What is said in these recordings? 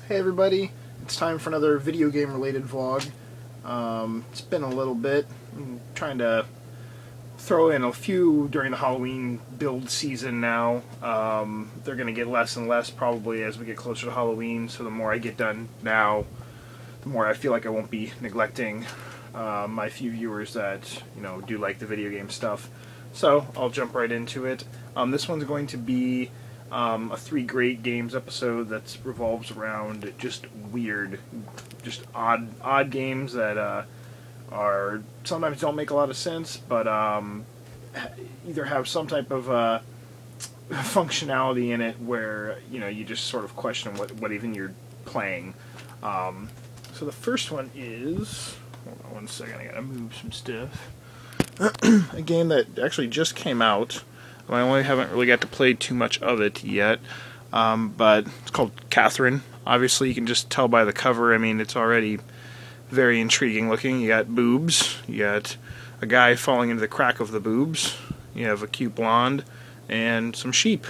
Hey everybody, it's time for another video game related vlog. It's been a little bit. I'm trying to throw in a few during the Halloween build season now. They're going to get less and less probably as we get closer to Halloween, so the more I get done now, the more I feel like I won't be neglecting my few viewers that, do like the video game stuff. So I'll jump right into it. This one's going to be a three great games episode that revolves around just weird, just odd games that are sometimes don't make a lot of sense, but either have some type of functionality in it where you just sort of question what even you're playing. So the first one is, hold on one second, I gotta move some stuff. A game that actually just came out. I only haven't really got to play too much of it yet, but it's called Catherine. Obviously, you can just tell by the cover. I mean, it's already very intriguing looking. You got boobs. You got a guy falling into the crack of the boobs. You have a cute blonde and some sheep.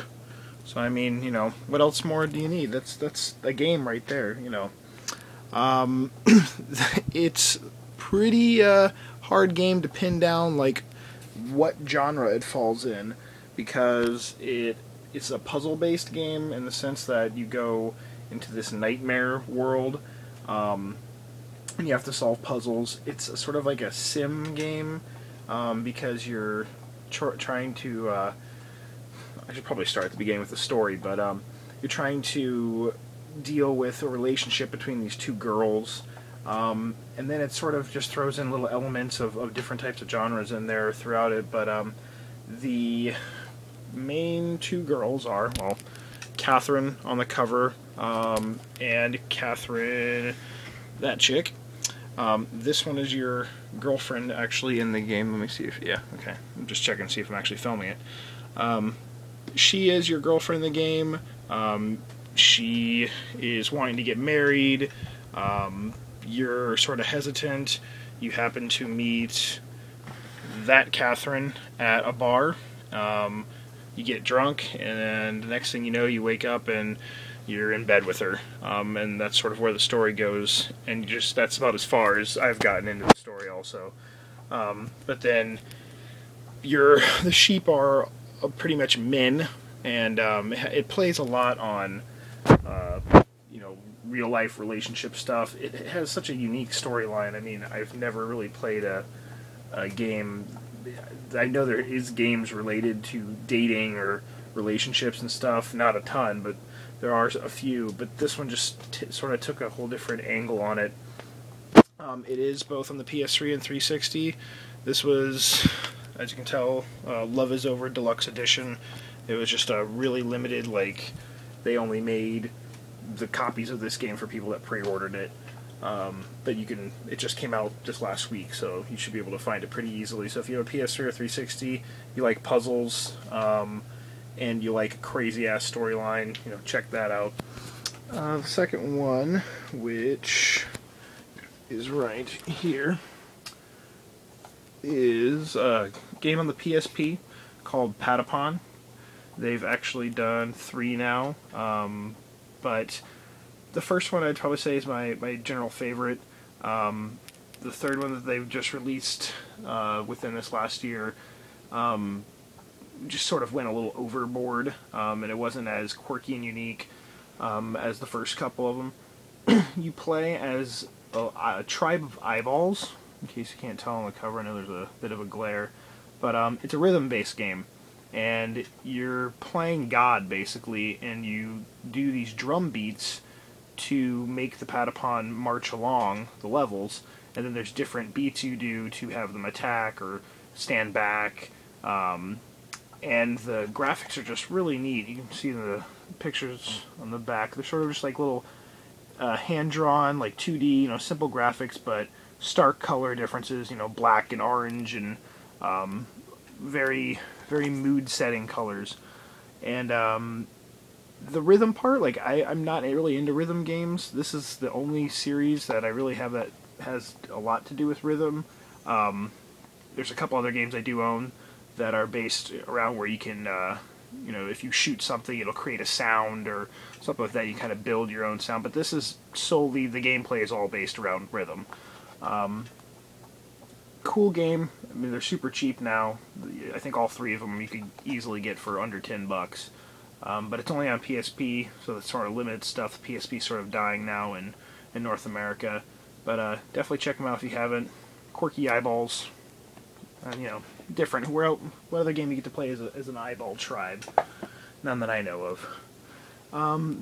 So, I mean, what else more do you need? That's a game right there. It's pretty hard game to pin down, like what genre it falls in, because it's a puzzle-based game in the sense that you go into this nightmare world, and you have to solve puzzles. It's sort of like a sim game, because you're trying to... I should probably start at the beginning with the story, but you're trying to deal with a relationship between these two girls, and then it sort of just throws in little elements of different types of genres in there throughout it, but the main two girls are, well, Catherine on the cover, and Catherine, that chick. This one is your girlfriend actually in the game. Let me see if, yeah, okay. I'm just checking to see if I'm actually filming it. She is your girlfriend in the game. She is wanting to get married. You're sort of hesitant. You happen to meet that Catherine at a bar. You get drunk, and the next thing you know, you wake up and you're in bed with her. And that's sort of where the story goes. And that's about as far as I've gotten into the story also. But then the sheep are pretty much men, and it plays a lot on real life relationship stuff. It has such a unique storyline. I mean, I've never really played a game. I know there is games related to dating or relationships and stuff, not a ton, but there are a few, but this one just sort of took a whole different angle on it. It is both on the PS3 and 360. This was, as you can tell, Love Is Over Deluxe Edition. It was just a really limited, they only made the copies of this game for people that pre-ordered it. But it just came out just last week, so you should be able to find it pretty easily. So if you have a PS3 or 360, you like puzzles, and you like a crazy-ass storyline, check that out. The second one, which is right here, is a game on the PSP called Patapon. They've actually done 3 now, but the first one I'd probably say is my general favorite. The third one that they've just released within this last year just sort of went a little overboard, and it wasn't as quirky and unique as the first couple of them. You play as a tribe of eyeballs, in case you can't tell on the cover. I know there's a bit of a glare, but it's a rhythm-based game. And you're playing God, basically, and you do these drum beats to make the Patapon march along the levels, and then there's different beats you do to have them attack or stand back, and the graphics are just really neat. You can see the pictures on the back. They're sort of just like little hand-drawn, like 2D, simple graphics, but stark color differences, black and orange, and very, very mood-setting colors. And the rhythm part, I'm not really into rhythm games. This is the only series that I really have that has a lot to do with rhythm. There's a couple other games I do own that are based around where you can you know, if you shoot something, it'll create a sound or something like that. You kind of build your own sound. But this is solely, the gameplay is all based around rhythm. Cool game. I mean, they're super cheap now. I think all three of them you could easily get for under $10. But it's only on PSP, so that's sort of limited stuff. The PSP sort of dying now in North America. But definitely check them out if you haven't. Quirky eyeballs. You know, different. What other game you get to play as an eyeball tribe? None that I know of.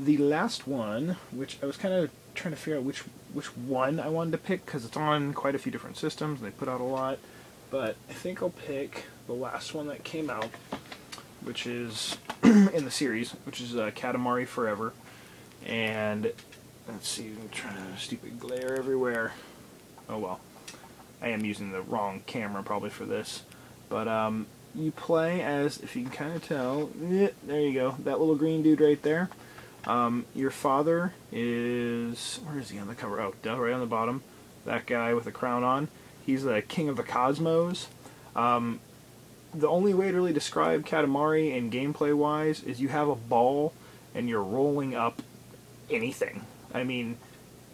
The last one, which I was kind of trying to figure out which one I wanted to pick, because it's on quite a few different systems, and they put out a lot. But I think I'll pick the last one that came out, which is in the series, which is Katamari Forever. And let's see, I'm trying to stupid glare everywhere. Oh well, I am using the wrong camera probably for this. But you play as, if you can kind of tell, there you go, that little green dude right there. Your father is, where is he on the cover? Oh, right on the bottom. That guy with the crown on. He's the king of the cosmos. The only way to really describe Katamari and gameplay-wise is you have a ball and you're rolling up anything. I mean,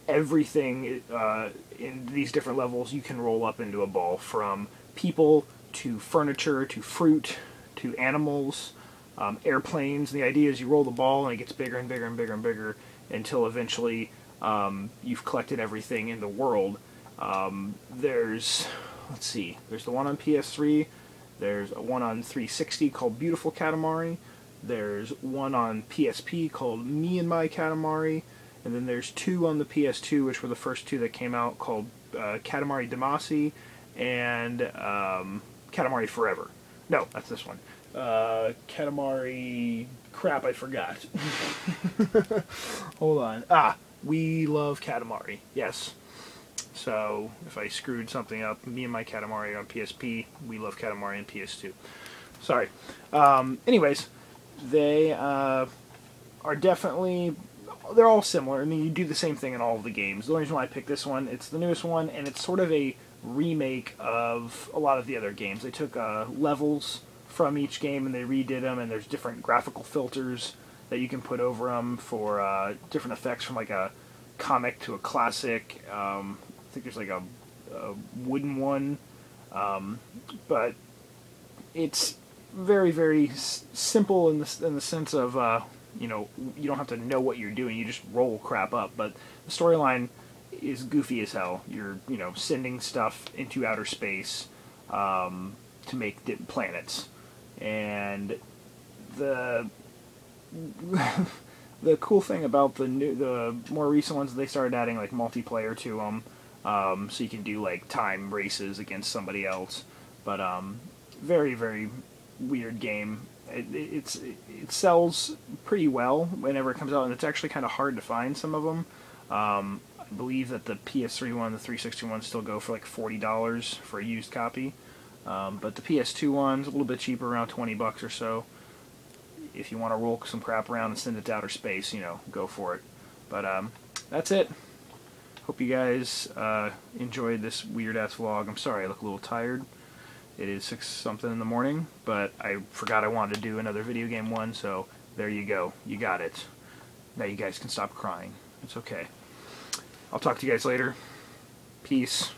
everything in these different levels you can roll up into a ball, from people to furniture to fruit to animals, airplanes. And the idea is you roll the ball and it gets bigger and bigger and bigger and bigger until eventually you've collected everything in the world. There's the one on PS3. There's one on 360 called Beautiful Katamari. There's one on PSP called Me and My Katamari. And then there's two on the PS2, which were the first two that came out, called Katamari Damacy and Katamari Forever. No, that's this one. Katamari... Crap, I forgot. Hold on. We Love Katamari. Yes. So, if I screwed something up, Me and My Katamari on PSP, We Love Katamari on PS2. Sorry. Anyways, they are definitely... They're all similar. I mean, you do the same thing in all of the games. The only reason why I picked this one, it's the newest one, and it's sort of a remake of a lot of the other games. They took levels from each game and they redid them, and there's different graphical filters that you can put over them for different effects, from like a comic to a classic. I think there's like a wooden one, but it's very, very simple in the sense of you know, you don't have to know what you're doing, you just roll crap up. But the storyline is goofy as hell. You're, you know, sending stuff into outer space to make planets, and the the cool thing about the more recent ones, they started adding like multiplayer to them, so you can do like time races against somebody else. But very, very weird game. It sells pretty well whenever it comes out, and it's actually kind of hard to find some of them. I believe that the PS3 one, the 360 one, still go for like $40 for a used copy. But the PS2 one's a little bit cheaper, around $20 or so. If you want to roll some crap around and send it to outer space, you know, go for it. But that's it. Hope you guys enjoyed this weird-ass vlog. I'm sorry I look a little tired. It is 6-something in the morning, but I forgot I wanted to do another video game one, so there you go. You got it. Now you guys can stop crying. It's okay. I'll talk to you guys later. Peace.